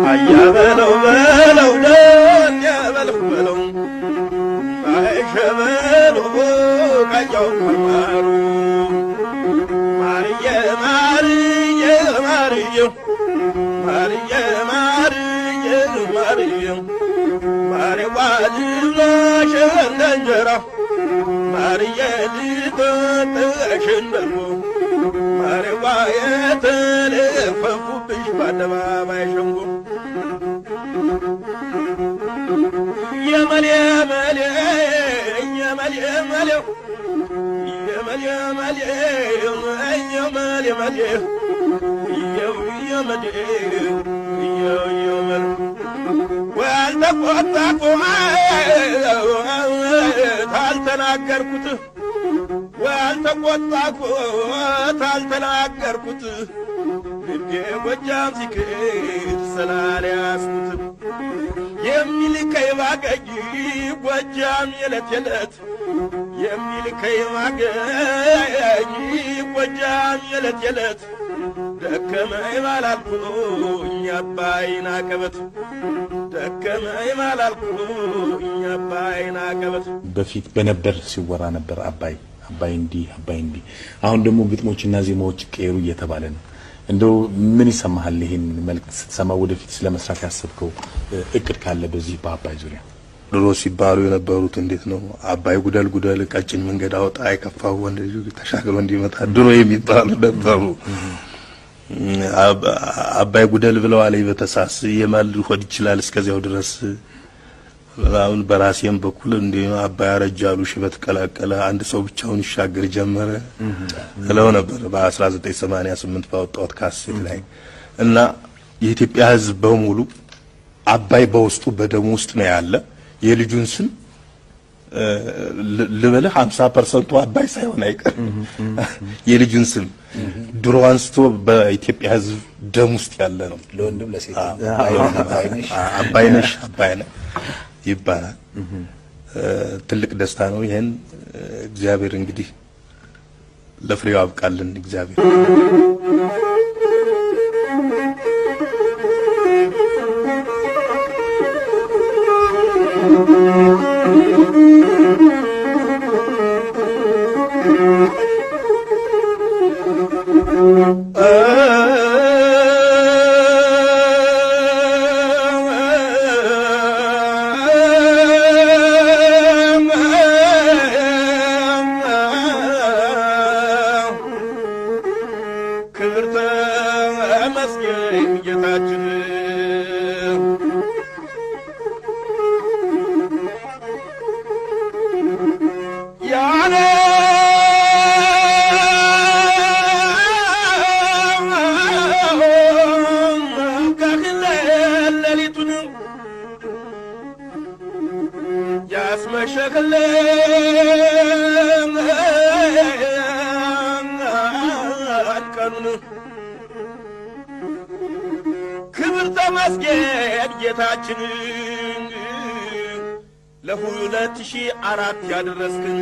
አያበለው በለው ደን ያበለው በለው አይሸበሉ ቀያው ማሩ ማርዬ ማርዬ ማርዬ ማርዬ ማርዬ ማርዬ ማርዋ ልብላሽ እንደንጀራ ማርዬ ልጠጥሽ እንደልቦ ማርዋ የተለፈፉብሽ በአደባባይ ሸንጎ የመሌ መሌ የመሌ መሌ የመሌ መሌ የመሌ መሌ የመሌ የመሌ ወልተቆጣቆ ታልተናገርኩት ወልተቆጣቆ ታልተናገርኩት ልቤ ጎጃም ሲክድ ስላልያዝኩት የሚልከኝ ባገኝ ጎጃም የለት የለት የሚልከኝ ባገኝ ጎጃም የለት የለት ደከመኝ ባላልኩኝ አባይን አቀበት ደከመኝ ባላልኩኝ አባይን አቀበት በፊት በነበር ሲወራ ነበር አባይ አባይ እንዲህ አባይ እንዲህ አሁን ደግሞ ግጥሞችና ዜማዎች ቀየሩ እየተባለ ነው እንደው ምን ይሰማሃል ይሄን መልእክት ስትሰማ ወደፊት ስለመስራት ያሰብከው እቅድ ካለ በዚህ በአባይ ዙሪያ ድሮ ሲባሉ የነበሩት እንዴት ነው አባይ ጉደል ጉደል ቀጭን መንገድ አውጣ አይከፋው ወንድ ልጅ ተሻግሮ እንዲመጣ ድሮ የሚባሉ ነበሩ አባይ ጉደል ብለው አለይ በተሳስ የማል ሆድ ይችላል እስከዚያው ድረስ አሁን በራሴም በኩል እንደ አባይ አረጃሉ ሽበት ቀላቀለ አንድ ሰው ብቻውን ይሻገር ጀመረ እለው ነበር በ1988 ባወጣው ካሴት ላይ እና የኢትዮጵያ ሕዝብ በሙሉ አባይ በውስጡ በደሙ ውስጥ ነው ያለ የልጁን ስም ለበለ 50% አባይ ሳይሆን አይቀር የልጁን ስም ድሮ አንስቶ በኢትዮጵያ ሕዝብ ደም ውስጥ ያለ ነው ለወንድም ለሴት አባይነሽ አባይነ ይባላል ትልቅ ደስታ ነው ይሄን እግዚአብሔር እንግዲህ ለፍሬው አብቃልን እግዚአብሔር ክብር ተመስገን ጌታችን ለ2004 ያደረስክን